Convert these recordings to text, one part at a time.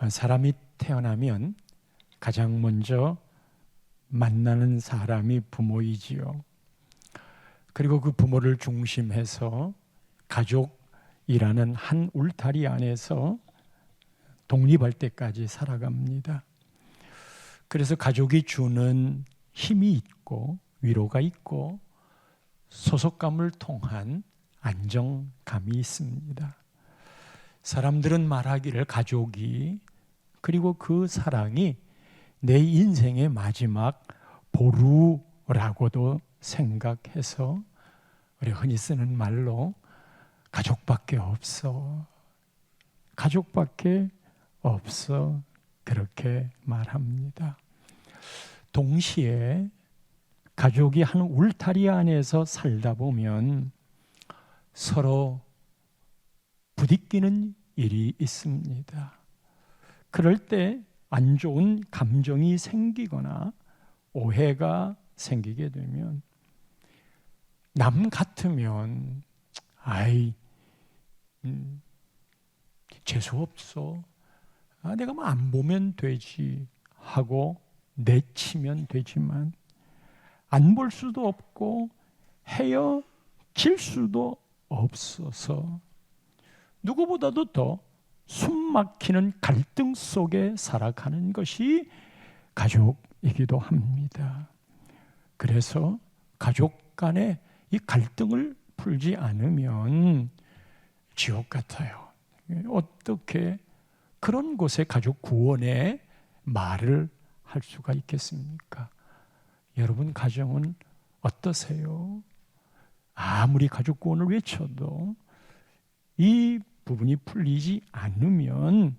사람이 태어나면 가장 먼저 만나는 사람이 부모이지요. 그리고 그 부모를 중심해서 가족이라는 한 울타리 안에서 독립할 때까지 살아갑니다. 그래서 가족이 주는 힘이 있고 위로가 있고 소속감을 통한 안정감이 있습니다. 사람들은 말하기를 가족이 그리고 그 사랑이 내 인생의 마지막 보루라고도 생각해서 우리 흔히 쓰는 말로 가족밖에 없어, 가족밖에 없어 그렇게 말합니다. 동시에 가족이 한 울타리 안에서 살다 보면 서로 부딪히는 일이 있습니다. 그럴 때 안 좋은 감정이 생기거나 오해가 생기게 되면 남 같으면 재수없어, 내가 뭐 안 보면 되지 하고 내치면 되지만 안 볼 수도 없고 헤어질 수도 없어서 누구보다도 더 숨막히는 갈등 속에 살아가는 것이 가족이기도 합니다. 그래서 가족 간에 이 갈등을 풀지 않으면 지옥 같아요. 어떻게 그런 곳에 가족 구원의 말을 할 수가 있겠습니까? 여러분 가정은 어떠세요? 아무리 가족 구원을 외쳐도 이 부분이 풀리지 않으면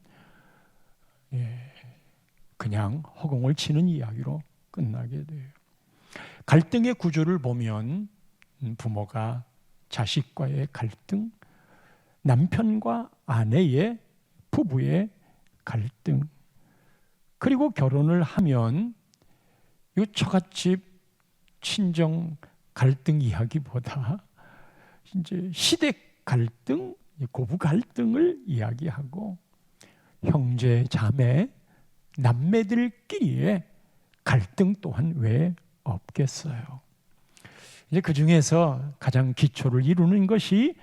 그냥 허공을 치는 이야기로 끝나게 돼요. 갈등의 구조를 보면 부모가 자식과의 갈등, 남편과 아내의 부부의 갈등, 그리고 결혼을 하면 이 처갓집 친정 갈등 이야기보다 이제 시댁 갈등, 고부 갈등을 이야기하고 형제, 자매, 남매들끼리의 갈등 또한 왜 없겠어요. 이제 그 중에서 가장 기초를 이루는 것이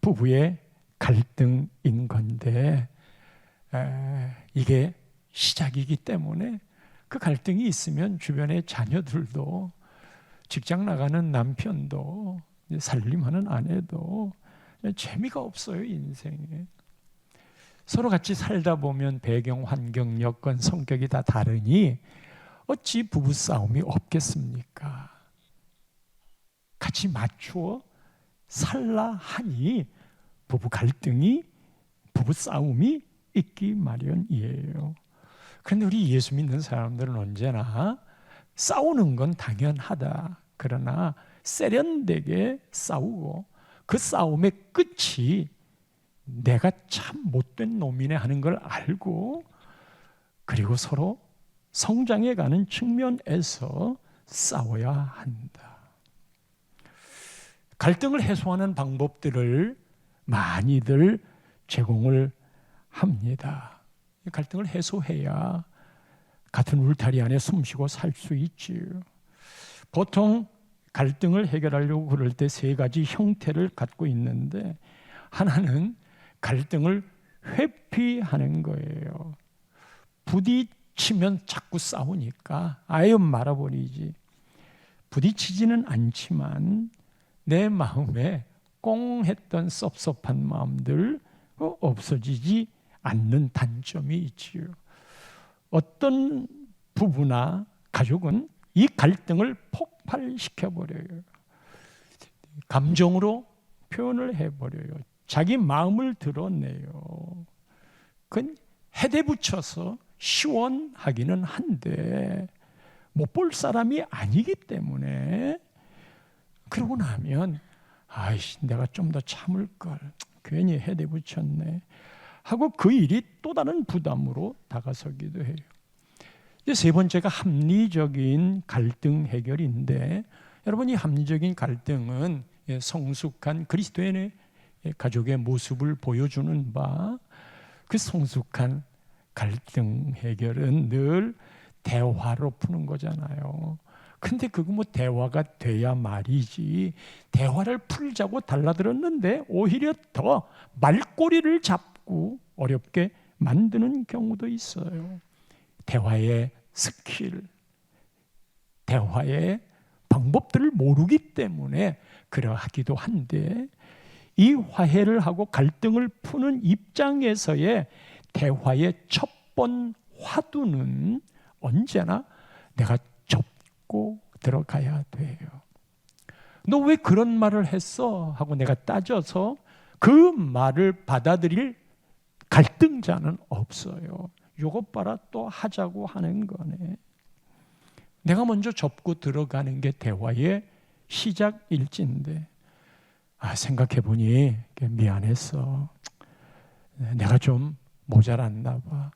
부부의 갈등인 건데 이게 시작이기 때문에 그 갈등이 있으면 주변의 자녀들도 직장 나가는 남편도 살림하는 아내도 재미가 없어요. 인생에 서로 같이 살다 보면 배경, 환경, 여건, 성격이 다 다르니 어찌 부부싸움이 없겠습니까? 같이 맞추어 살라 하니 부부 갈등이, 부부싸움이 있기 마련이에요. 그런데 우리 예수 믿는 사람들은 언제나 싸우는 건 당연하다. 그러나 세련되게 싸우고 그 싸움의 끝이 내가 참 못된 놈이네 하는 걸 알고 그리고 서로 성장해가는 측면에서 싸워야 한다. 갈등을 해소하는 방법들을 많이들 제공을 합니다. 갈등을 해소해야 같은 울타리 안에 숨쉬고 살 수 있지요. 보통 갈등을 해결하려고 그럴 때 세 가지 형태를 갖고 있는데 하나는 갈등을 회피하는 거예요. 부딪히면 자꾸 싸우니까 아예 말아버리지. 부딪히지는 않지만 내 마음에 꽁 했던 섭섭한 마음들 없어지지 않는 단점이 있지요. 어떤 부부나 가족은 이 갈등을 폭발시켜버려요. 감정으로 표현을 해버려요. 자기 마음을 드러내요. 그건 해대 붙여서 시원하기는 한데 못 볼 사람이 아니기 때문에 그러고 나면 내가 좀 더 참을 걸, 괜히 해대 붙였네 하고 그 일이 또 다른 부담으로 다가서기도 해요. 이제 세 번째가 합리적인 갈등 해결인데 여러분 이 합리적인 갈등은 성숙한 그리스도인의 가족의 모습을 보여주는 바 그 성숙한 갈등 해결은 늘 대화로 푸는 거잖아요. 근데 그거 뭐 대화가 돼야 말이지, 대화를 풀자고 달라들었는데 오히려 더 말꼬리를 잡고 어렵게 만드는 경우도 있어요. 대화의 스킬, 대화의 방법들을 모르기 때문에 그러하기도 한데, 이 화해를 하고 갈등을 푸는 입장에서의 대화의 첫 번 화두는 언제나 내가 접고 들어가야 돼요. 너 왜 그런 말을 했어? 하고 내가 따져서 그 말을 받아들일 갈등자는 없어요. 요것 봐라, 또 하자고 하는 거네. 내가 먼저 접고 들어가는 게 대화의 시작일진데, 생각해보니 미안했어. 내가 좀 모자랐나 봐.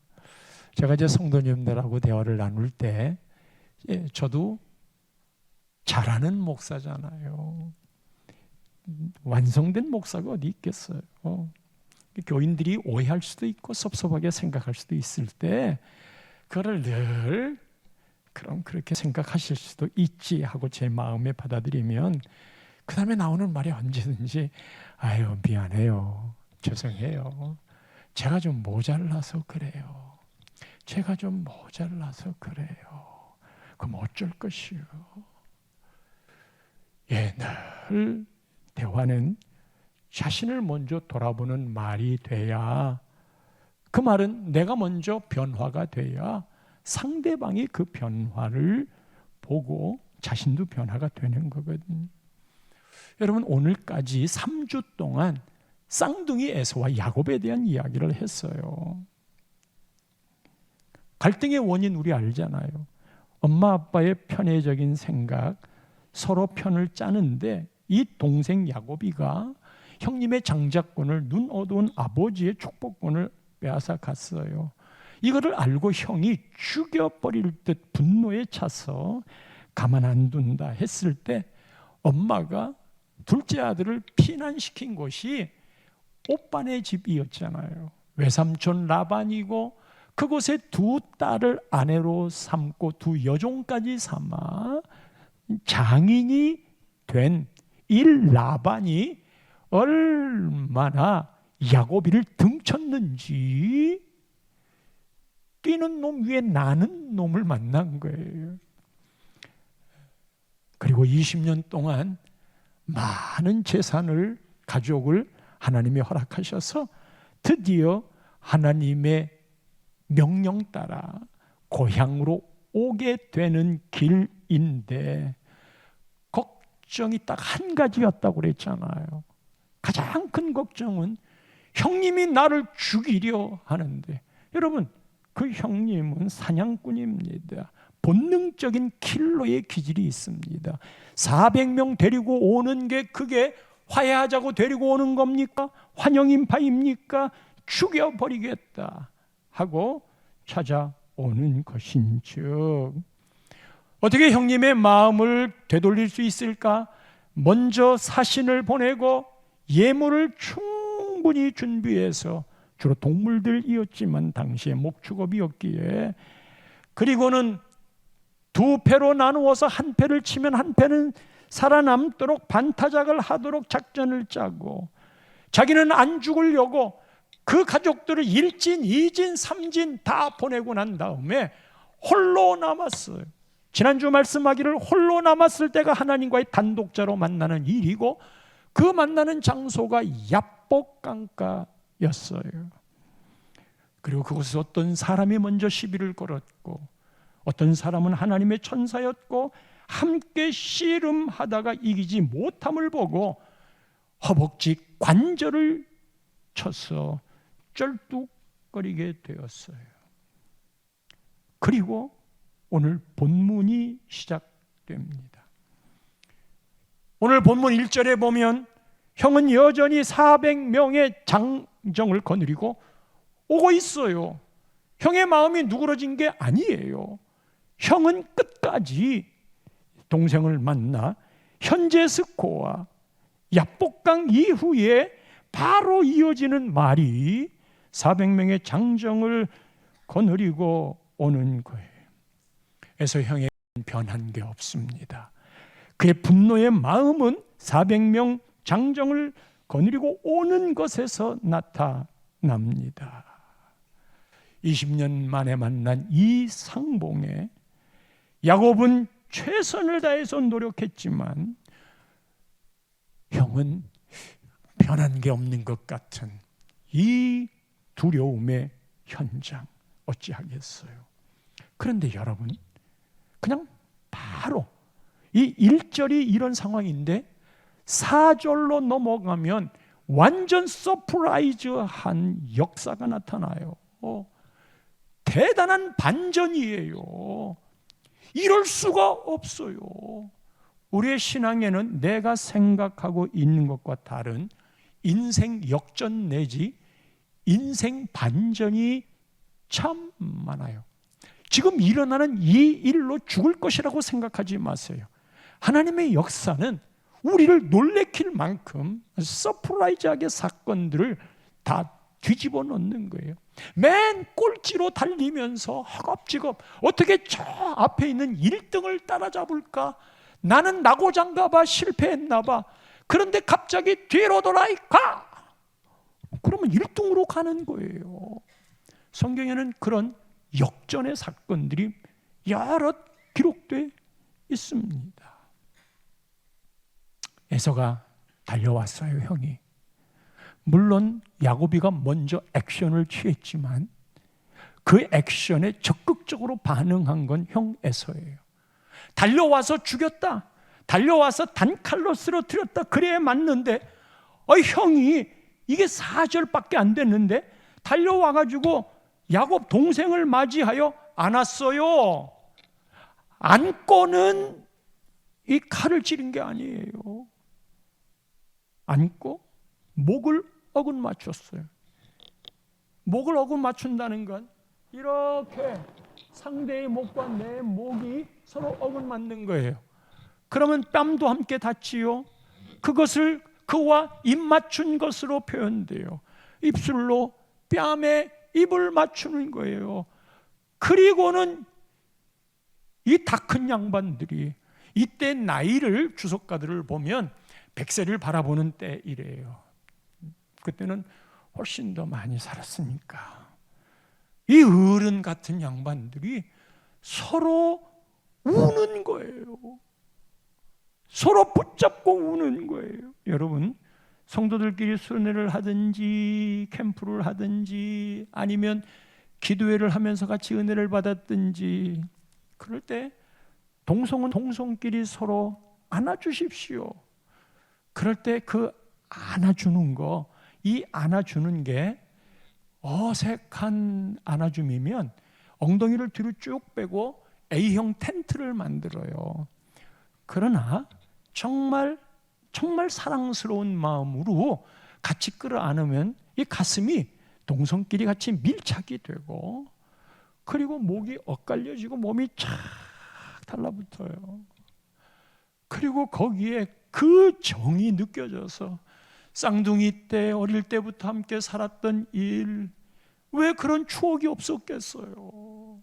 제가 이제 성도님들하고 대화를 나눌 때 저도 잘하는 목사잖아요. 완성된 목사가 어디 있겠어요. 교인들이 오해할 수도 있고 섭섭하게 생각할 수도 있을 때 그거를 늘 그럼 그렇게 생각하실 수도 있지 하고 제 마음에 받아들이면, 그 다음에 나오는 말이 언제든지 아유 미안해요, 죄송해요, 제가 좀 모자라서 그래요, 제가 좀 모자라서 그래요. 그럼 어쩔 것이요. 늘 대화는 자신을 먼저 돌아보는 말이 돼야, 그 말은 내가 먼저 변화가 돼야 상대방이 그 변화를 보고 자신도 변화가 되는 거거든요. 여러분, 오늘까지 3주 동안 쌍둥이 에서와 야곱에 대한 이야기를 했어요. 갈등의 원인 우리 알잖아요. 엄마 아빠의 편애적인 생각, 서로 편을 짜는데 이 동생 야곱이가 형님의 장자권을, 눈 어두운 아버지의 축복권을 빼앗아 갔어요. 이거를 알고 형이 죽여버릴 듯 분노에 차서 가만 안 둔다 했을 때, 엄마가 둘째 아들을 피난시킨 곳이 오빠네 집이었잖아요. 외삼촌 라반이고 그곳에 두 딸을 아내로 삼고 두 여종까지 삼아 장인이 된 이 라반이 얼마나 야곱이를 등쳤는지, 뛰는 놈 위에 나는 놈을 만난 거예요. 그리고 20년 동안 많은 재산을, 가족을 하나님이 허락하셔서 드디어 하나님의 명령 따라 고향으로 오게 되는 길인데, 걱정이 딱 한 가지였다고 그랬잖아요. 가장 큰 걱정은 형님이 나를 죽이려 하는데, 여러분, 그 형님은 사냥꾼입니다. 본능적인 킬러의 기질이 있습니다. 400명 데리고 오는 게 그게 화해하자고 데리고 오는 겁니까? 환영인파입니까? 죽여버리겠다 하고 찾아오는 것인즉, 어떻게 형님의 마음을 되돌릴 수 있을까? 먼저 사신을 보내고 예물을 충분히 준비해서, 주로 동물들이었지만 당시에 목축업이었기에, 그리고는 두 패로 나누어서 한 패를 치면 한 패는 살아남도록 반타작을 하도록 작전을 짜고, 자기는 안 죽으려고 그 가족들을 1진, 2진, 3진 다 보내고 난 다음에 홀로 남았어요. 지난주 말씀하기를 홀로 남았을 때가 하나님과의 단독자로 만나는 일이고, 그 만나는 장소가 야복강가였어요. 그리고 그곳에서 어떤 사람이 먼저 시비를 걸었고, 어떤 사람은 하나님의 천사였고, 함께 씨름하다가 이기지 못함을 보고 허벅지 관절을 쳐서 쩔뚝거리게 되었어요. 그리고 오늘 본문이 시작됩니다. 오늘 본문 1절에 보면 형은 여전히 400명의 장정을 거느리고 오고 있어요. 형의 마음이 누그러진 게 아니에요. 형은 끝까지 동생을 만나 현재 스코어 야복강 이후에 바로 이어지는 말이 400명의 장정을 거느리고 오는 거예요. 에서 형에게는 변한 게 없습니다. 그의 분노의 마음은 400명 장정을 거느리고 오는 것에서 나타납니다. 20년 만에 만난 이 상봉에 야곱은 최선을 다해서 노력했지만 형은 변한 게 없는 것 같은 이 두려움의 현장 어찌하겠어요. 그런데 여러분, 그냥 바로 이 1절이 이런 상황인데 4절로 넘어가면 완전 서프라이즈한 역사가 나타나요. 대단한 반전이에요. 이럴 수가 없어요. 우리의 신앙에는 내가 생각하고 있는 것과 다른 인생 역전 내지 인생 반전이 참 많아요. 지금 일어나는 이 일로 죽을 것이라고 생각하지 마세요. 하나님의 역사는 우리를 놀래킬 만큼 서프라이즈하게 사건들을 다 뒤집어 놓는 거예요. 맨 꼴찌로 달리면서 허겁지겁 어떻게 저 앞에 있는 1등을 따라잡을까? 나는 나고장가 봐, 실패했나 봐. 그런데 갑자기 뒤로 돌아 가! 그러면 1등으로 가는 거예요. 성경에는 그런 역전의 사건들이 여러 기록되어 있습니다. 에서가 달려왔어요, 형이. 물론 야곱이가 먼저 액션을 취했지만 그 액션에 적극적으로 반응한 건 형 에서예요. 달려와서 죽였다, 달려와서 단칼로 쓰러뜨렸다, 그래야 맞는데 형이 이게 4절밖에 안 됐는데 달려와가지고 야곱 동생을 맞이하여 안았어요. 안고는 이 칼을 찌른 게 아니에요. 안고 목을 어긋 맞췄어요. 목을 어긋 맞춘다는 건 이렇게 상대의 목과 내 목이 서로 어긋 맞는 거예요. 그러면 뺨도 함께 닿지요. 그것을 그와 입 맞춘 것으로 표현돼요. 입술로 뺨에 입을 맞추는 거예요. 그리고는 이 다 큰 양반들이 이때 나이를 주석가들을 보면 100세를 바라보는 때이래요. 그때는 훨씬 더 많이 살았으니까. 이 어른 같은 양반들이 서로 우는 거예요. 서로 붙잡고 우는 거예요. 여러분, 성도들끼리 순회를 하든지 캠프를 하든지 아니면 기도회를 하면서 같이 은혜를 받았든지 그럴 때 동성은 동성끼리 서로 안아주십시오. 그럴 때 그 안아주는 거, 이 안아주는 게 어색한 안아줌이면 엉덩이를 뒤로 쭉 빼고 A형 텐트를 만들어요. 그러나 정말 사랑스러운 마음으로 같이 끌어안으면 이 가슴이 동성끼리 같이 밀착이 되고 그리고 목이 엇갈려지고 몸이 쫙 달라붙어요. 그리고 거기에 그 정이 느껴져서 쌍둥이 때 어릴 때부터 함께 살았던 일, 왜 그런 추억이 없었겠어요?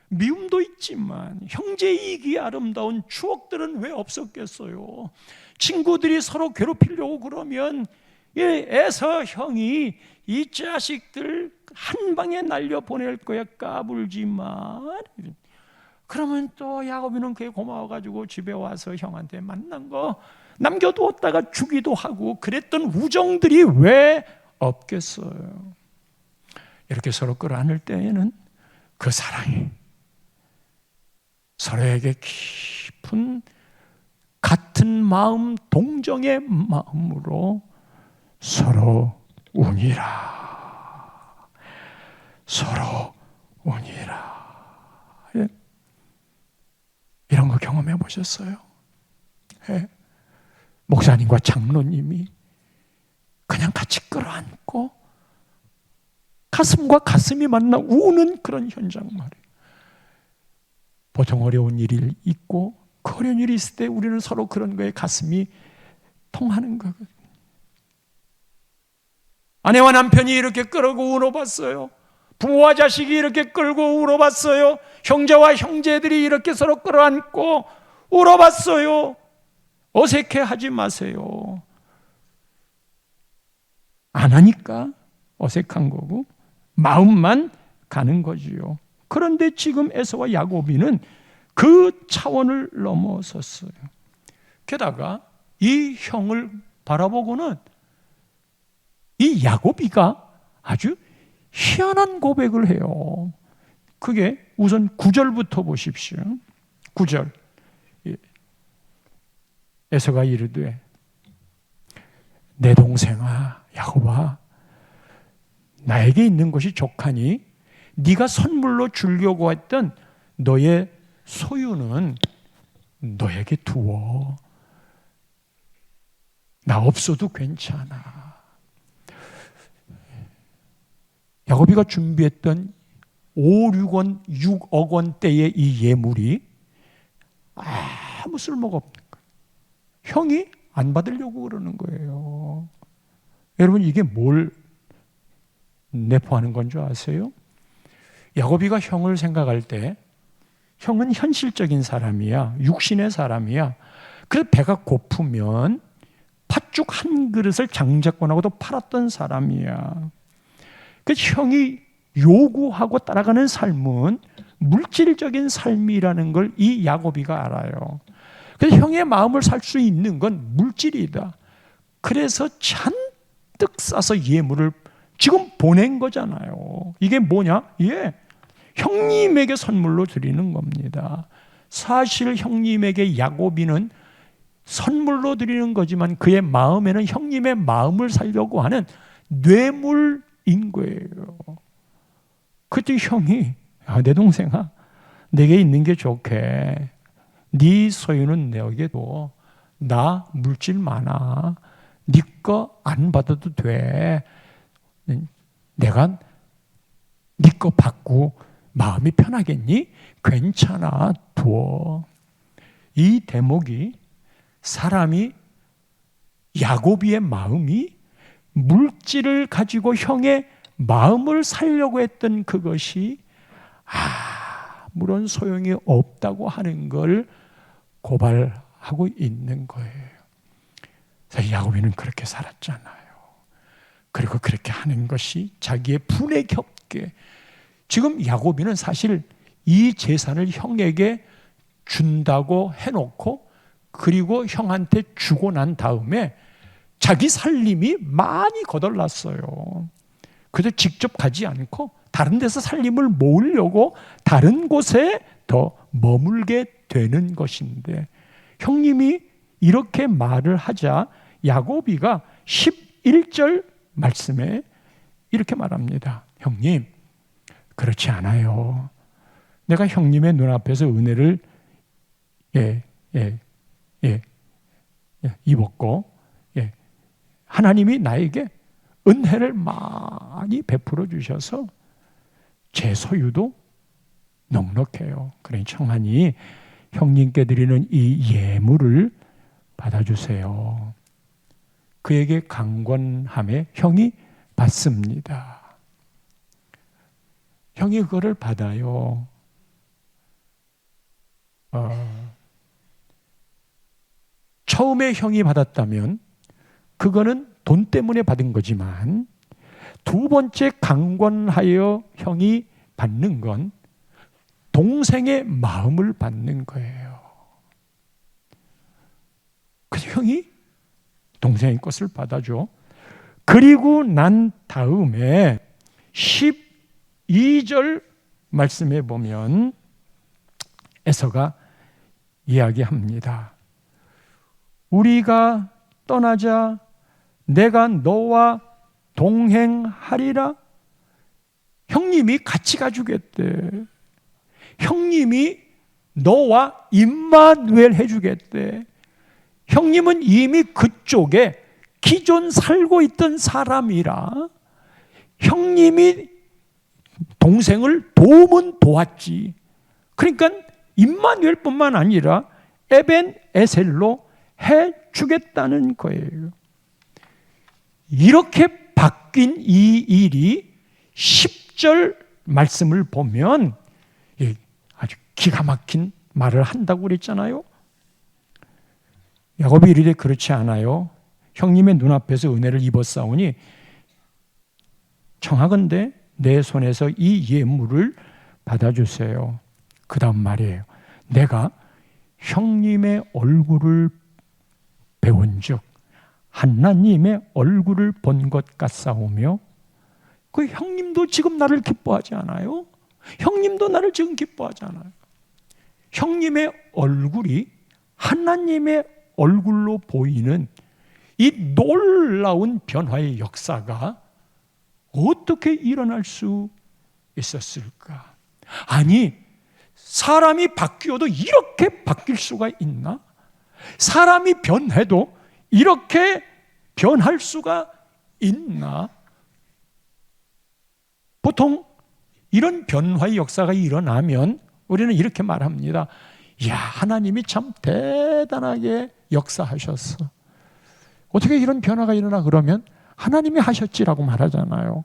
미움도 있지만 형제이기에 아름다운 추억들은 왜 없었겠어요? 친구들이 서로 괴롭히려고 그러면 에서 형이 이 자식들 한 방에 날려보낼 거야, 까불지 마. 그러면 또 야곱이는 그게 고마워가지고 집에 와서 형한테 만난 거 남겨두었다가 주기도 하고 그랬던 우정들이 왜 없겠어요? 이렇게 서로 끌어안을 때에는 그 사랑이 서로에게 깊은 같은 마음, 동정의 마음으로 서로 우니라. 서로 우니라. 이런 거 경험해 보셨어요? 예. 목사님과 장로님이 그냥 같이 끌어안고 가슴과 가슴이 만나 우는 그런 현장 말이에요. 보통 어려운 일이 있고 그 어려운 일이 있을 때 우리는 서로 그런 거에 가슴이 통하는 거거든요. 아내와 남편이 이렇게 끌어고 울어봤어요. 부모와 자식이 이렇게 끌고 울어봤어요. 형제와 형제들이 이렇게 서로 끌어안고 울어봤어요. 어색해하지 마세요. 안 하니까 어색한 거고 마음만 가는 거지요. 그런데 지금 에서와 야곱이는 그 차원을 넘어섰어요. 게다가 이 형을 바라보고는 이 야곱이가 아주 희한한 고백을 해요. 그게 우선 9절부터 보십시오. 9절. 에서가 이르되 내 동생아 야곱아 나에게 있는 것이 족하니 네가 선물로 주려고 했던 너의 소유는 너에게 두어. 나 없어도 괜찮아. 야곱이가 준비했던 6억 원대의 이 예물이 아무 쓸모가 없는 거예요. 형이 안 받으려고 그러는 거예요. 여러분 이게 뭘 내포하는 건 줄 아세요? 야곱이가 형을 생각할 때 형은 현실적인 사람이야. 육신의 사람이야. 그래서 배가 고프면 팥죽 한 그릇을 장자권하고도 팔았던 사람이야. 그 형이 요구하고 따라가는 삶은 물질적인 삶이라는 걸 이 야곱이가 알아요. 그래서 형의 마음을 살 수 있는 건 물질이다. 그래서 잔뜩 싸서 예물을 지금 보낸 거잖아요. 이게 뭐냐? 예, 형님에게 선물로 드리는 겁니다. 사실 형님에게 야곱이는 선물로 드리는 거지만 그의 마음에는 형님의 마음을 살려고 하는 뇌물인 거예요. 그때 형이 내 동생아 내게 있는 게 좋게 네 소유는 내게 둬. 나 물질 많아. 네 거 안 받아도 돼. 내가 네 거 받고 마음이 편하겠니? 괜찮아. 둬. 이 대목이 사람이 야곱이의 마음이 물질을 가지고 형의 마음을 살려고 했던 그것이 아무런 소용이 없다고 하는 걸 고발하고 있는 거예요. 그래서 야곱이는 그렇게 살았잖아요. 그리고 그렇게 하는 것이 자기의 분에 겹게 지금 야곱이는 사실 이 재산을 형에게 준다고 해놓고 그리고 형한테 주고 난 다음에 자기 살림이 많이 거덜났어요. 그래서 직접 가지 않고 다른 데서 살림을 모으려고 다른 곳에 더 머물게 되는 것인데 형님이 이렇게 말을 하자 야곱이가 11절 말씀에 이렇게 말합니다. 형님, 그렇지 않아요. 내가 형님의 눈앞에서 은혜를 입었고 하나님이 나에게 은혜를 많이 베풀어 주셔서 제 소유도 넉넉해요. 그러니 청하니 형님께 드리는 이 예물을 받아주세요. 그에게 강권함에 형이 받습니다. 형이 그거를 받아요. 처음에 형이 받았다면 그거는 돈 때문에 받은 거지만 두 번째 강권하여 형이 받는 건 동생의 마음을 받는 거예요. 그래서 형이 동생의 것을 받아줘. 그리고 난 다음에 12절 말씀에 보면 에서가 이야기합니다. 우리가 떠나자 내가 너와 동행하리라. 형님이 같이 가주겠대. 형님이 너와 임마누엘 해주겠대. 형님은 이미 그쪽에 기존 살고 있던 사람이라 형님이 동생을 도움은 도왔지. 그러니까 임마누엘뿐만 아니라 에벤 에셀로 해주겠다는 거예요. 이렇게 바뀐 이 일이 10절 말씀을 보면 아주 기가 막힌 말을 한다고 그랬잖아요. 야곱이 이르되 그렇지 않아요. 형님의 눈앞에서 은혜를 입었사오니 청하건대 내 손에서 이 예물을 받아주세요. 그 다음 말이에요. 내가 형님의 얼굴을 배운 즉 하나님의 얼굴을 본 것 같사오며, 그 형님도 지금 나를 기뻐하지 않아요? 형님도 나를 지금 기뻐하지 않아요? 형님의 얼굴이 하나님의 얼굴로 보이는 이 놀라운 변화의 역사가 어떻게 일어날 수 있었을까? 아니, 사람이 바뀌어도 이렇게 바뀔 수가 있나? 사람이 변해도 이렇게 변할 수가 있나? 보통 이런 변화의 역사가 일어나면 우리는 이렇게 말합니다. 야, 하나님이 참 대단하게 역사하셨어. 어떻게 이런 변화가 일어나? 그러면 하나님이 하셨지라고 말하잖아요.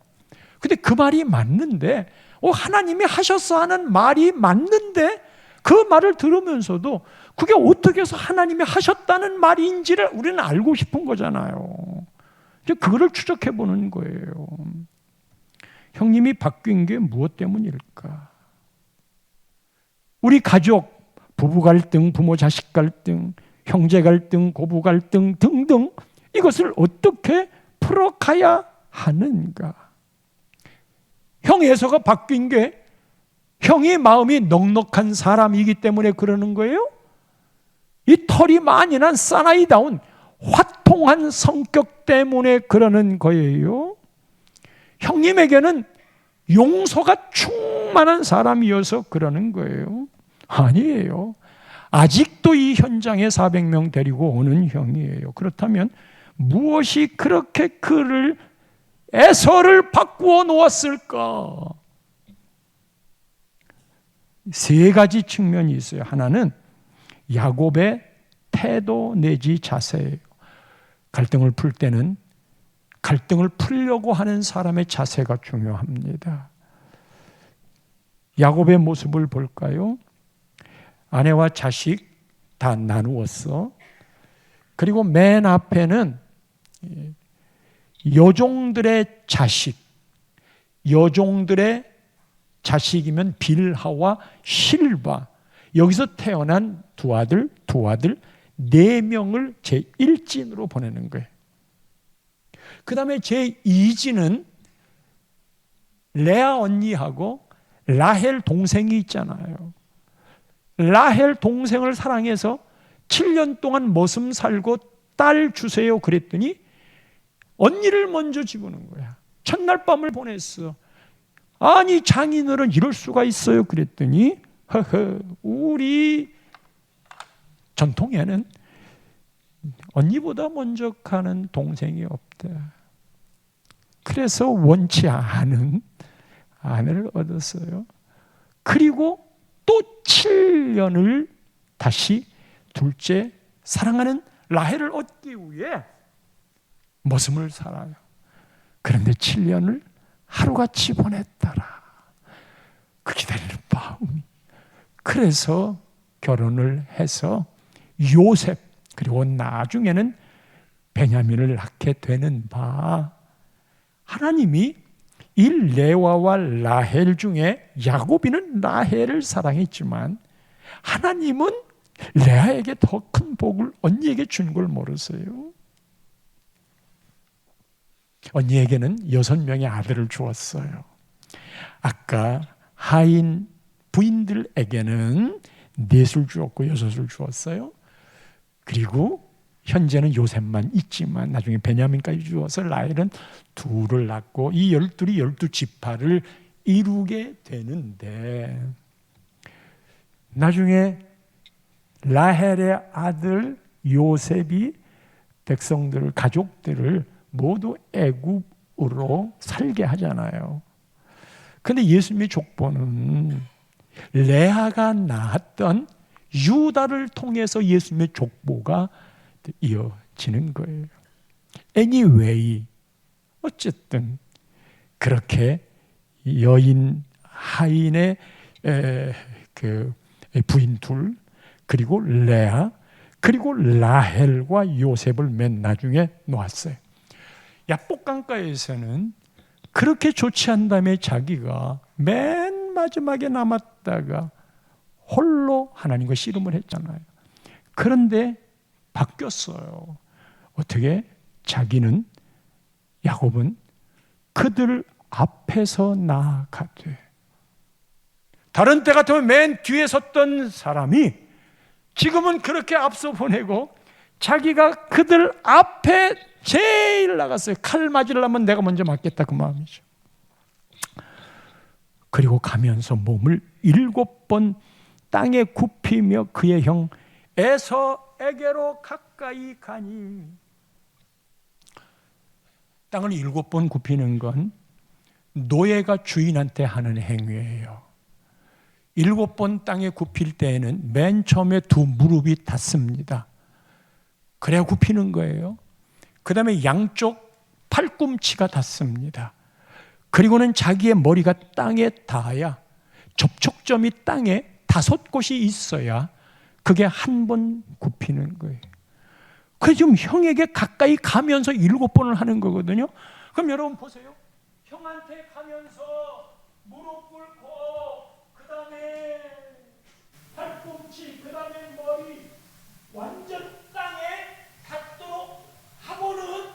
근데 그 말이 맞는데, 하나님이 하셨어 하는 말이 맞는데, 그 말을 들으면서도 그게 어떻게 해서 하나님이 하셨다는 말인지를 우리는 알고 싶은 거잖아요. 그거를 추적해 보는 거예요. 형님이 바뀐 게 무엇 때문일까? 우리 가족, 부부 갈등, 부모 자식 갈등, 형제 갈등, 고부 갈등 등등, 이것을 어떻게 풀어가야 하는가? 형 에서가 바뀐 게 형이 마음이 넉넉한 사람이기 때문에 그러는 거예요? 이 털이 많이 난 사나이다운 화통한 성격 때문에 그러는 거예요? 형님에게는 용서가 충만한 사람이어서 그러는 거예요? 아니에요. 아직도 이 현장에 400명 데리고 오는 형이에요. 그렇다면 무엇이 그렇게 그를 에서를 바꾸어 놓았을까? 세 가지 측면이 있어요. 하나는 야곱의 태도 내지 자세예요. 갈등을 풀 때는 갈등을 풀려고 하는 사람의 자세가 중요합니다. 야곱의 모습을 볼까요? 아내와 자식 다 나누었어. 그리고 맨 앞에는 여종들의 자식이면 빌하와 실바, 여기서 태어난 두 아들 4명을 제1진으로 보내는 거예요. 그 다음에 제2진은 레아 언니하고 라헬 동생이 있잖아요. 라헬 동생을 사랑해서 7년 동안 머슴 살고 딸 주세요 그랬더니 언니를 먼저 집어넣은 거야. 첫날 밤을 보냈어. 아니, 장인어른 이럴 수가 있어요 그랬더니 우리 전통에는 언니보다 먼저 가는 동생이 없다. 그래서 원치 않은 아내를 얻었어요. 그리고 또 7년을 다시 둘째 사랑하는 라헬을 얻기 위해 머슴을 살아요. 그런데 7년을 하루같이 보냈더라. 그 기다리는 마음이. 그래서 결혼을 해서 요셉, 그리고 나중에는 베냐민을 낳게 되는 바, 하나님이 이 레와와 라헬 중에 야곱이는 라헬을 사랑했지만 하나님은 레아에게 더 큰 복을 언니에게 준 걸 모르세요? 언니에게는 6명의 아들을 주었어요. 아까 하인 부인들에게는 4을 주었고 6을 주었어요. 그리고 현재는 요셉만 있지만 나중에 베냐민까지 주어서 라헬은 2를 낳고 이 12이 12지파를 이루게 되는데, 나중에 라헬의 아들 요셉이 백성들을, 가족들을 모두 애굽으로 살게 하잖아요. 그런데 예수님의 족보는 레아가 낳았던 유다를 통해서 예수님의 족보가 이어지는 거예요. anyway, 어쨌든 그렇게 여인 하인의 그 부인 둘, 그리고 레아, 그리고 라헬과 요셉을 맨 나중에 놓았어요. 야복강가에서는 그렇게 좋지 않은 다음에 자기가 맨 마지막에 남았다가 홀로 하나님과 씨름을 했잖아요. 그런데 바뀌었어요. 어떻게? 자기는, 야곱은 그들 앞에서 나아가되, 다른 때 같으면 맨 뒤에 섰던 사람이 지금은 그렇게 앞서 보내고 자기가 그들 앞에 제일 나갔어요. 칼 맞으려면 내가 먼저 맞겠다, 그 마음이죠. 그리고 가면서 몸을 7번 땅에 굽히며 그의 형 에서에게로 가까이 가니. 땅을 7번 굽히는 건 노예가 주인한테 하는 행위예요. 7번 땅에 굽힐 때에는 맨 처음에 두 무릎이 닿습니다. 그래야 굽히는 거예요. 그 다음에 양쪽 팔꿈치가 닿습니다. 그리고는 자기의 머리가 땅에 닿아야, 접촉점이 땅에 5곳이 있어야 그게 한 번 굽히는 거예요. 그래서 지금 형에게 가까이 가면서 7번을 하는 거거든요. 그럼 여러분 보세요. 형한테 가면서 무릎 꿇고, 그 다음에 팔꿈치, 그 다음에 머리 완전 땅에 닿도록 하고는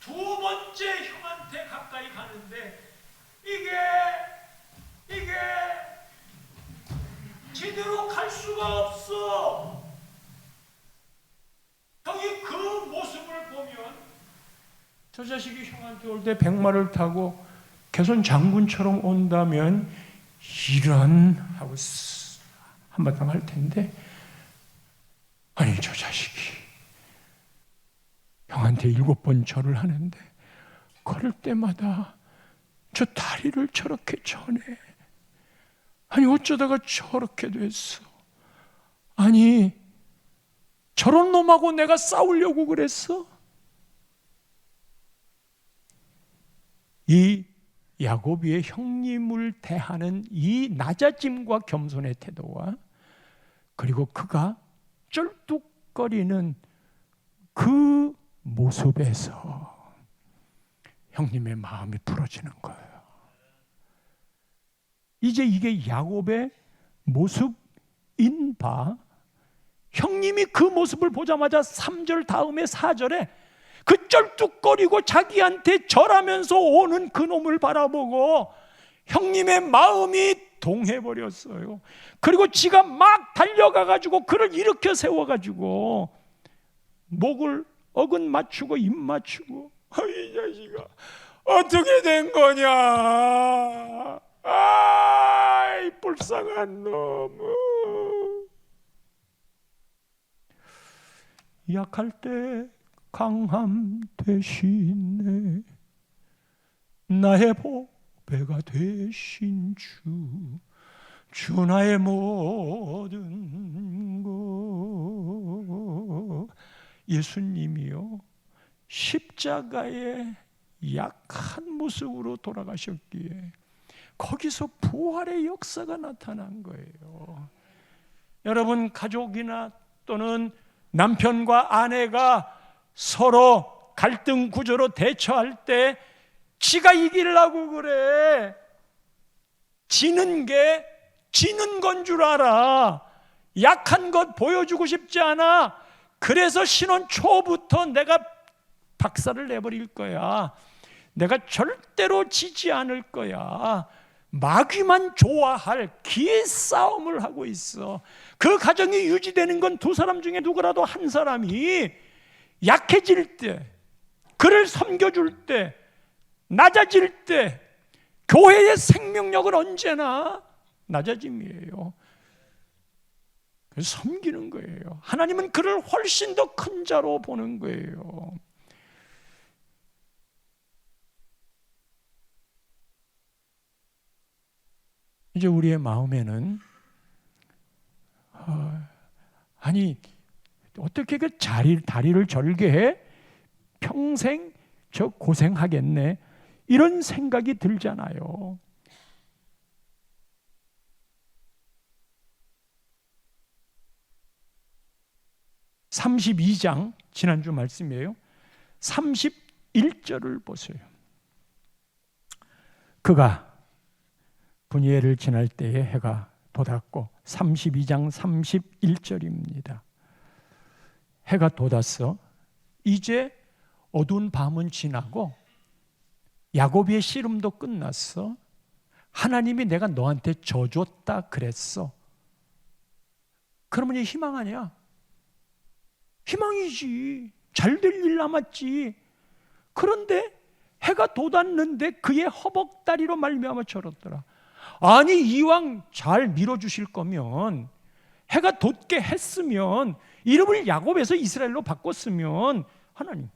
두 번째 형한테 가까이 가는데, 이게 제대로 갈 수가 없어. 형이 그 모습을 보면, 저 자식이 형한테 올 때 백마를 타고 개선 장군처럼 온다면 이런 하고 한바탕 할 텐데, 아니 저 자식이 형한테 7번 절을 하는데 걸을 때마다 저 다리를 저렇게 쳐내. 아니 어쩌다가 저렇게 됐어. 아니 저런 놈하고 내가 싸우려고 그랬어? 이 야곱의 형님을 대하는 이 낮아짐과 겸손의 태도와, 그리고 그가 쩔뚝거리는 그 모습에서 형님의 마음이 부러지는 거예요. 이제 이게 야곱의 모습인 바, 형님이 그 모습을 보자마자 3절 다음에 4절에 그 쩔뚝거리고 자기한테 절하면서 오는 그 놈을 바라보고 형님의 마음이 동해버렸어요. 그리고 지가 막 달려가가지고 그를 일으켜 세워가지고 목을 어근 맞추고 입 맞추고, 이 자식아 어떻게 된 거냐, 아이 불쌍한 놈, 약할 때 강함 되시네, 나의 보배가 되신 주 나의 모든 것. 예수님이요 십자가의 약한 모습으로 돌아가셨기에 거기서 부활의 역사가 나타난 거예요. 여러분, 가족이나 또는 남편과 아내가 서로 갈등 구조로 대처할 때 지가 이기려고 그래. 지는 건 줄 알아. 약한 것 보여주고 싶지 않아. 그래서 신혼 초부터 내가 박살을 내버릴 거야. 내가 절대로 지지 않을 거야. 마귀만 좋아할 기싸움을 하고 있어. 그 가정이 유지되는 건 두 사람 중에 누구라도 한 사람이 약해질 때, 그를 섬겨줄 때, 낮아질 때, 교회의 생명력은 언제나 낮아짐이에요. 그래서 섬기는 거예요. 하나님은 그를 훨씬 더 큰 자로 보는 거예요. 이제 우리의 마음에는 아니 어떻게 그 다리를 절개해? 평생 저 고생하겠네, 이런 생각이 들잖아요. 32장 지난주 말씀이에요. 31절을 보세요. 그가 분이엘을 지날 때에 해가 돋았고, 32장 31절입니다. 해가 돋았어. 이제 어두운 밤은 지나고 야곱의 씨름도 끝났어. 하나님이 내가 너한테 져줬다 그랬어. 그러면 이제 희망 아니야? 희망이지. 잘 될 일 남았지. 그런데 해가 돋았는데 그의 허벅다리로 말미암아 절었더라. 아니, 이왕 잘 밀어주실 거면, 해가 돋게 했으면, 이름을 야곱에서 이스라엘로 바꿨으면 하나님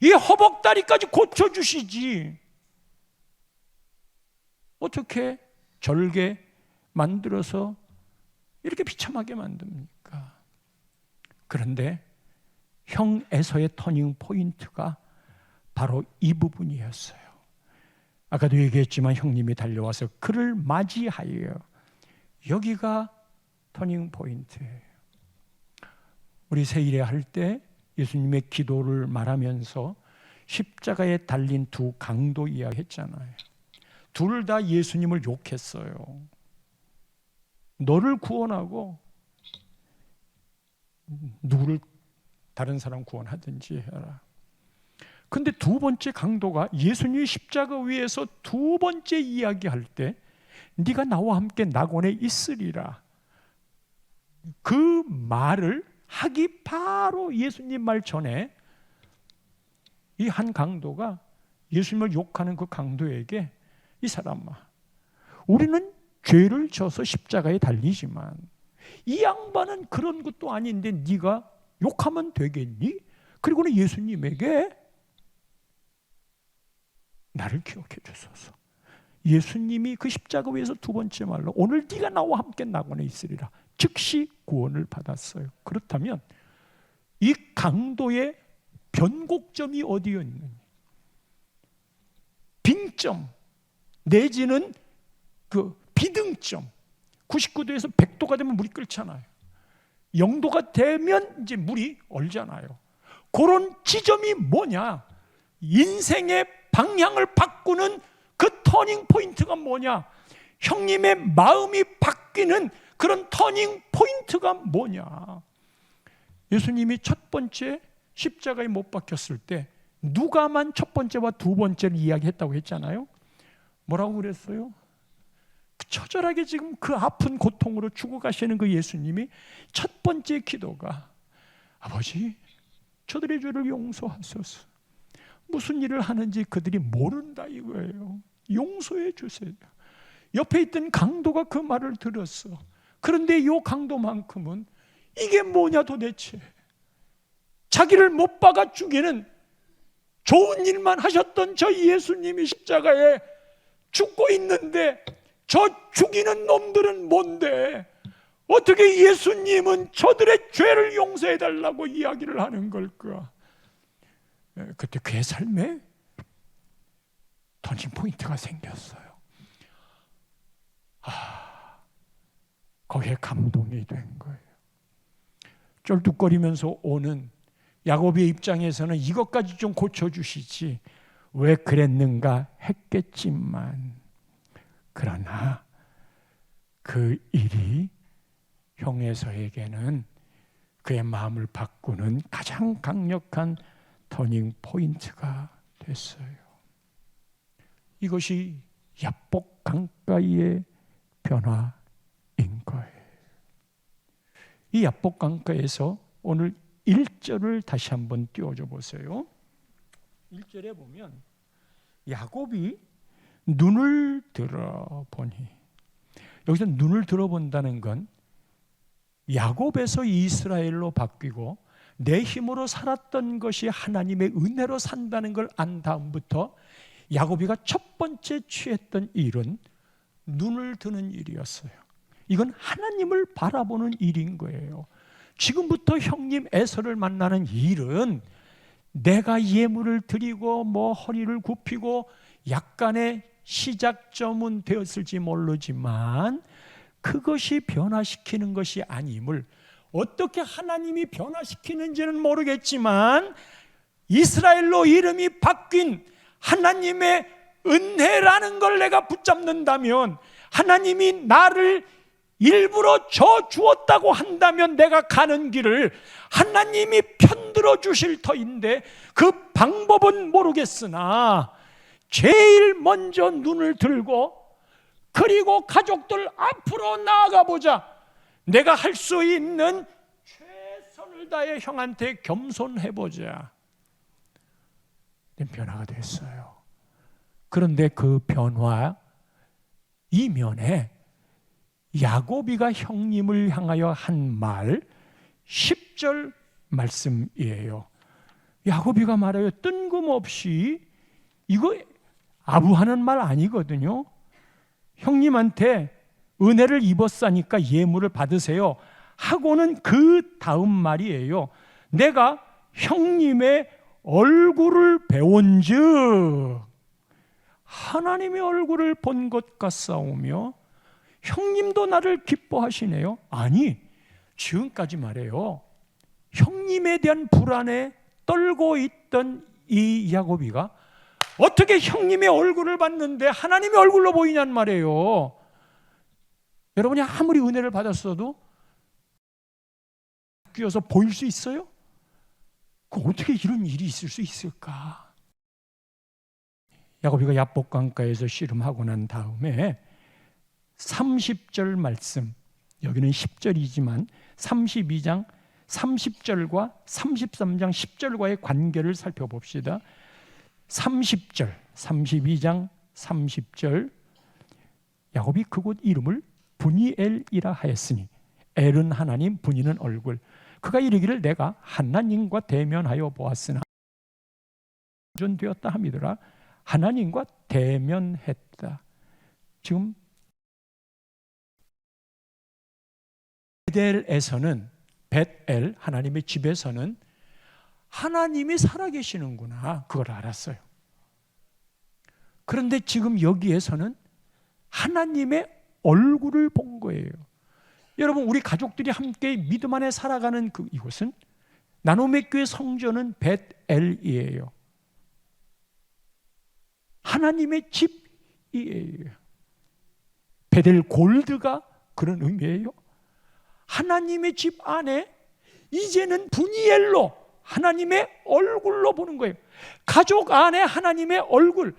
이 허벅다리까지 고쳐주시지. 어떻게 절개 만들어서 이렇게 비참하게 만듭니까? 그런데 형 에서의 터닝 포인트가 바로 이 부분이었어요. 아까도 얘기했지만 형님이 달려와서 그를 맞이하여, 여기가 터닝 포인트예요. 우리 세일에 할 때 예수님의 기도를 말하면서 십자가에 달린 두 강도 이야기했잖아요. 둘 다 예수님을 욕했어요. 너를 구원하고 누구를 다른 사람 구원하든지 해라. 근데 두 번째 강도가 예수님이 십자가 위에서 두 번째 이야기할 때 네가 나와 함께 낙원에 있으리라, 그 말을 하기 바로 예수님 말 전에 이 한 강도가 예수님을 욕하는 그 강도에게, 이 사람아, 우리는 죄를 져서 십자가에 달리지만 이 양반은 그런 것도 아닌데 네가 욕하면 되겠니? 그리고는 예수님에게 나를 기억해 주소서. 예수님이 그 십자가 위에서 두 번째 말로 오늘 네가 나와 함께 낙원에 있으리라, 즉시 구원을 받았어요. 그렇다면 이 강도의 변곡점이 어디였느냐? 빙점 내지는 그 비등점. 99도에서 100도가 되면 물이 끓잖아요. 0도가 되면 이제 물이 얼잖아요. 그런 지점이 뭐냐? 인생의 방향을 바꾸는 그 터닝 포인트가 뭐냐? 형님의 마음이 바뀌는 그런 터닝 포인트가 뭐냐? 예수님이 첫 번째 십자가에 못 박혔을 때 누가만 첫 번째와 두 번째를 이야기했다고 했잖아요. 뭐라고 그랬어요? 처절하게 지금 그 아픈 고통으로 죽어가시는 그 예수님이 첫 번째 기도가, 아버지, 저들의 죄를 용서하소서. 무슨 일을 하는지 그들이 모른다 이거예요. 용서해 주세요. 옆에 있던 강도가 그 말을 들었어. 그런데 이 강도만큼은 이게 뭐냐 도대체. 자기를 못 박아 죽이는 좋은 일만 하셨던 저 예수님이 십자가에 죽고 있는데 저 죽이는 놈들은 뭔데 어떻게 예수님은 저들의 죄를 용서해 달라고 이야기를 하는 걸까? 그때 그의 삶에 터닝 포인트가 생겼어요. 거기에 감동이 된 거예요. 쩔뚝거리면서 오는 야곱의 입장에서는 이것까지 좀 고쳐주시지 왜 그랬는가 했겠지만, 그러나 그 일이 형에서에게는 그의 마음을 바꾸는 가장 강력한 터닝 포인트가 됐어요. 이것이 야복 강가의 변화인 거예요. 이 야복 강가에서 오늘 1절을 다시 한번 띄워줘 보세요. 1절에 보면 야곱이 눈을 들어보니, 여기서 눈을 들어본다는 건 야곱에서 이스라엘로 바뀌고 내 힘으로 살았던 것이 하나님의 은혜로 산다는 걸 안 다음부터 야곱이가 첫 번째 취했던 일은 눈을 드는 일이었어요. 이건 하나님을 바라보는 일인 거예요. 지금부터 형님 에서를 만나는 일은 내가 예물을 드리고 뭐 허리를 굽히고 약간의 시작점은 되었을지 모르지만 그것이 변화시키는 것이 아님을 어떻게 하나님이 변화시키는지는 모르겠지만 이스라엘로 이름이 바뀐 하나님의 은혜라는 걸 내가 붙잡는다면, 하나님이 나를 일부러 져 주었다고 한다면 내가 가는 길을 하나님이 편들어 주실 터인데 그 방법은 모르겠으나 제일 먼저 눈을 들고, 그리고 가족들 앞으로 나아가 보자. 내가 할 수 있는 최선을 다해 형한테 겸손해 보자. 변화가 됐어요. 그런데 그 변화 이면에 야고비가 형님을 향하여 한 말 10절 말씀이에요. 야고비가 말해요. 뜬금없이, 이거 아부하는 말 아니거든요. 형님한테 은혜를 입었으니까 예물을 받으세요 하고는 그 다음 말이에요. 내가 형님의 얼굴을 배운즉 하나님의 얼굴을 본 것 같사오며 형님도 나를 기뻐하시네요. 아니, 지금까지 말해요. 형님에 대한 불안에 떨고 있던 이 야고비가 어떻게 형님의 얼굴을 봤는데 하나님의 얼굴로 보이냔 말이에요. 여러분이 아무리 은혜를 받았어도 끼어서 보일 수 있어요? 어떻게 이런 일이 있을 수 있을까? 야고비가 야복강가에서 씨름하고 난 다음에 30절 말씀, 여기는 10절이지만 32장 30절과 33장 10절과의 관계를 살펴봅시다. 30절, 32장 30절, 야곱이 그곳 이름을 브니엘이라 하였으니, 엘은 하나님, 브니는 얼굴. 그가 이르기를 내가 하나님과 대면하여 보았으나 전되었다 함이더라. 하나님과 대면했다. 지금 벳엘 하나님의 집에서는 하나님이 살아계시는구나, 그걸 알았어요. 그런데 지금 여기에서는 하나님의 얼굴을 본 거예요. 여러분, 우리 가족들이 함께 믿음 안에 살아가는 이곳은, 나눔의 교회 성전은 벳엘이에요. 하나님의 집이에요. 베델 골드가 그런 의미예요. 하나님의 집 안에 이제는 브니엘로 하나님의 얼굴로 보는 거예요. 가족 안에 하나님의 얼굴,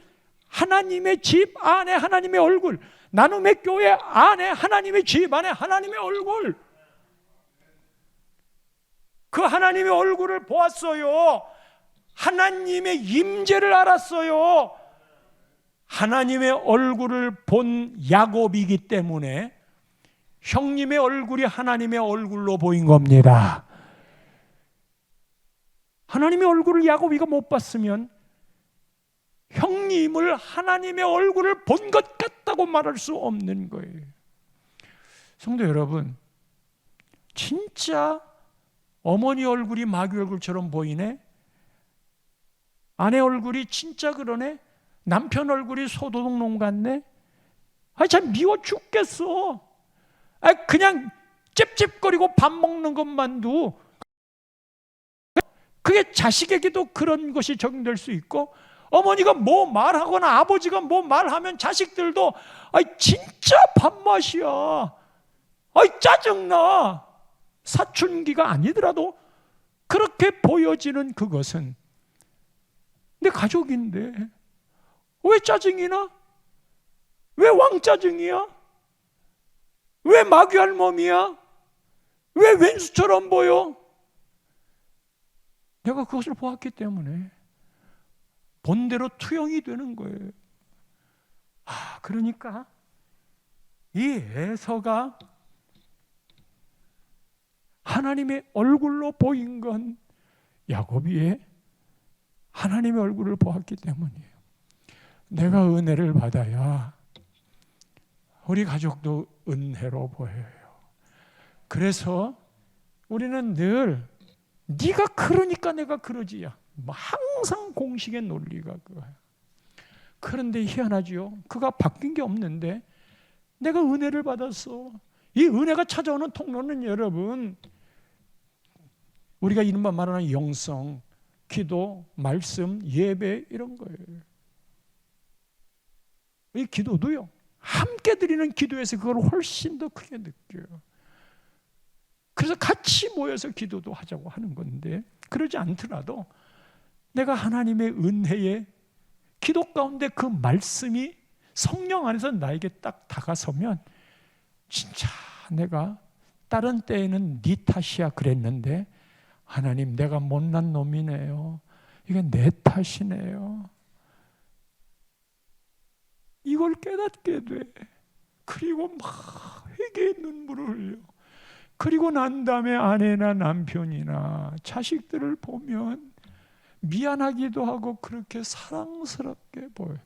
하나님의 집 안에 하나님의 얼굴, 나눔의 교회 안에 하나님의 집 안에 하나님의 얼굴. 그 하나님의 얼굴을 보았어요. 하나님의 임재를 알았어요. 하나님의 얼굴을 본 야곱이기 때문에 형님의 얼굴이 하나님의 얼굴로 보인 겁니다. 하나님의 얼굴을 야곱이가 못 봤으면 형님을 하나님의 얼굴을 본 것 같다고 말할 수 없는 거예요. 성도 여러분, 진짜 어머니 얼굴이 마귀 얼굴처럼 보이네? 아내 얼굴이 진짜 그러네? 남편 얼굴이 소도둑놈 같네? 참 미워 죽겠어. 그냥 찝찝거리고 밥 먹는 것만도, 그게 자식에게도 그런 것이 적용될 수 있고, 어머니가 뭐 말하거나 아버지가 뭐 말하면 자식들도 진짜 밥맛이야, 짜증나, 사춘기가 아니더라도 그렇게 보여지는 그것은 내 가족인데 왜 짜증이 나? 왜 왕짜증이야? 왜 마귀할 몸이야? 왜 왼수처럼 보여? 내가 그것을 보았기 때문에 본대로 투영이 되는 거예요. 그러니까 이 에서가 하나님의 얼굴로 보인 건 야곱이 하나님의 얼굴을 보았기 때문이에요. 내가 은혜를 받아야 우리 가족도 은혜로 보여요. 그래서 우리는 늘 네가 그러니까 내가 그러지야, 항상 공식의 논리가 그거야. 그런데 희한하지요. 그가 바뀐 게 없는데 내가 은혜를 받았어. 이 은혜가 찾아오는 통로는 여러분, 우리가 이른바 말하는 영성, 기도, 말씀, 예배 이런 거예요. 이 기도도요, 함께 드리는 기도에서 그걸 훨씬 더 크게 느껴요. 그래서 같이 모여서 기도도 하자고 하는 건데, 그러지 않더라도 내가 하나님의 은혜에 기도 가운데 그 말씀이 성령 안에서 나에게 딱 다가서면 진짜 내가 다른 때에는 네 탓이야 그랬는데 하나님 내가 못난 놈이네요. 이게 내 탓이네요. 이걸 깨닫게 돼. 그리고 막 회개의 눈물을 흘려. 그리고 난 다음에 아내나 남편이나 자식들을 보면 미안하기도 하고 그렇게 사랑스럽게 보여요.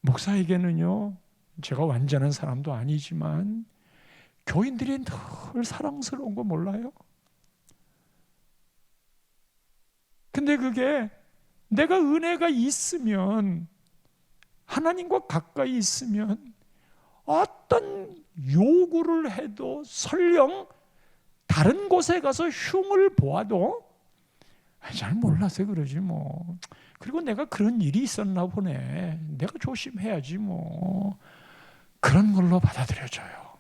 목사에게는요, 제가 완전한 사람도 아니지만 교인들이 늘 사랑스러운 거 몰라요? 근데 그게 내가 은혜가 있으면, 하나님과 가까이 있으면 어떤 요구를 해도 설령 다른 곳에 가서 흉을 보아도 잘 몰라서 그러지 뭐. 그리고 내가 그런 일이 있었나 보네. 내가 조심해야지 뭐. 그런 걸로 받아들여져요.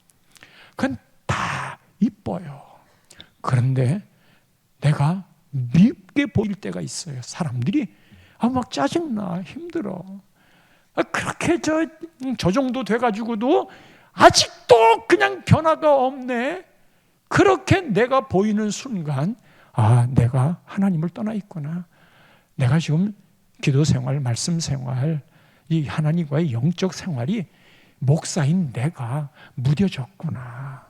그건 다 이뻐요. 그런데 내가 밉게 보일 때가 있어요. 사람들이 막 짜증나, 힘들어. 그렇게 저 정도 돼가지고도 아직도 그냥 변화가 없네. 그렇게 내가 보이는 순간, 내가 하나님을 떠나 있구나. 내가 지금 기도 생활, 말씀 생활, 이 하나님과의 영적 생활이 목사인 내가 무뎌졌구나.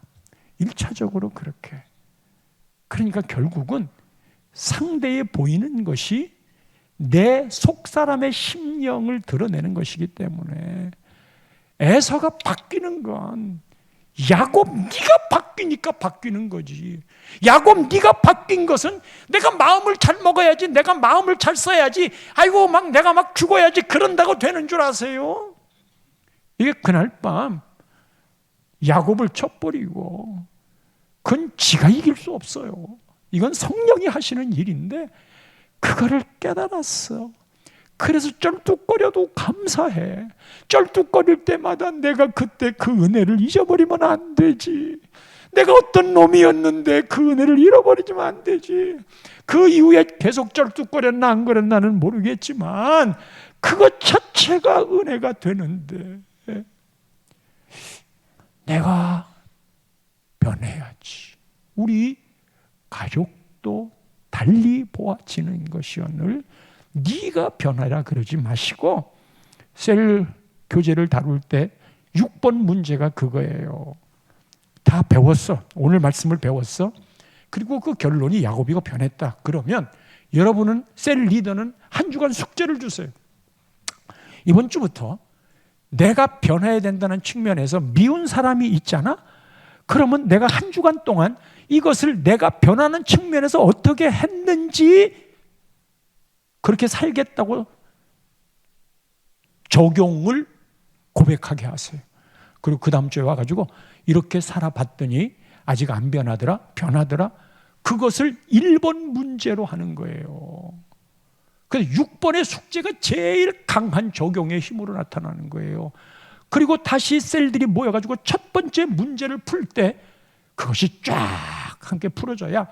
1차적으로 그렇게. 그러니까 결국은 상대에 보이는 것이 내 속사람의 심령을 드러내는 것이기 때문에 에서가 바뀌는 건 야곱 네가 바뀌니까 바뀌는 거지. 야곱 네가 바뀐 것은 내가 마음을 잘 먹어야지, 내가 마음을 잘 써야지, 아이고 막 내가 막 죽어야지 그런다고 되는 줄 아세요? 이게 그날 밤 야곱을 쳐버리고 그건 지가 이길 수 없어요. 이건 성령이 하시는 일인데 그거를 깨달았어. 그래서 쩔뚝거려도 감사해. 쩔뚝거릴 때마다 내가 그때 그 은혜를 잊어버리면 안 되지. 내가 어떤 놈이었는데 그 은혜를 잃어버리면 안 되지. 그 이후에 계속 쩔뚝거렸나 안 그랬나는 모르겠지만 그것 자체가 은혜가 되는데 내가 변해야지. 우리 가족도 달리 보아지는 것이오늘 네가 변하라 그러지 마시고, 셀 교재를 다룰 때 6번 문제가 그거예요. 다 배웠어. 오늘 말씀을 배웠어. 그리고 그 결론이 야곱이가 변했다. 그러면 여러분은, 셀 리더는 한 주간 숙제를 주세요. 이번 주부터 내가 변해야 된다는 측면에서 미운 사람이 있잖아? 그러면 내가 한 주간 동안 이것을 내가 변하는 측면에서 어떻게 했는지 그렇게 살겠다고 적용을 고백하게 하세요. 그리고 그 다음 주에 와가지고 이렇게 살아봤더니 아직 안 변하더라, 변하더라. 그것을 1번 문제로 하는 거예요. 그래서 6번의 숙제가 제일 강한 적용의 힘으로 나타나는 거예요. 그리고 다시 셀들이 모여가지고 첫 번째 문제를 풀 때 그것이 쫙 함께 풀어져야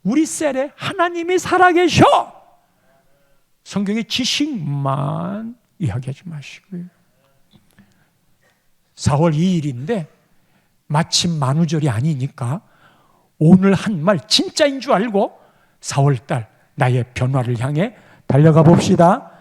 우리 셀에 하나님이 살아계셔! 성경의 지식만 이야기하지 마시고요. 4월 2일인데 마침 만우절이 아니니까 오늘 한 말 진짜인 줄 알고 4월달 나의 변화를 향해 달려가 봅시다.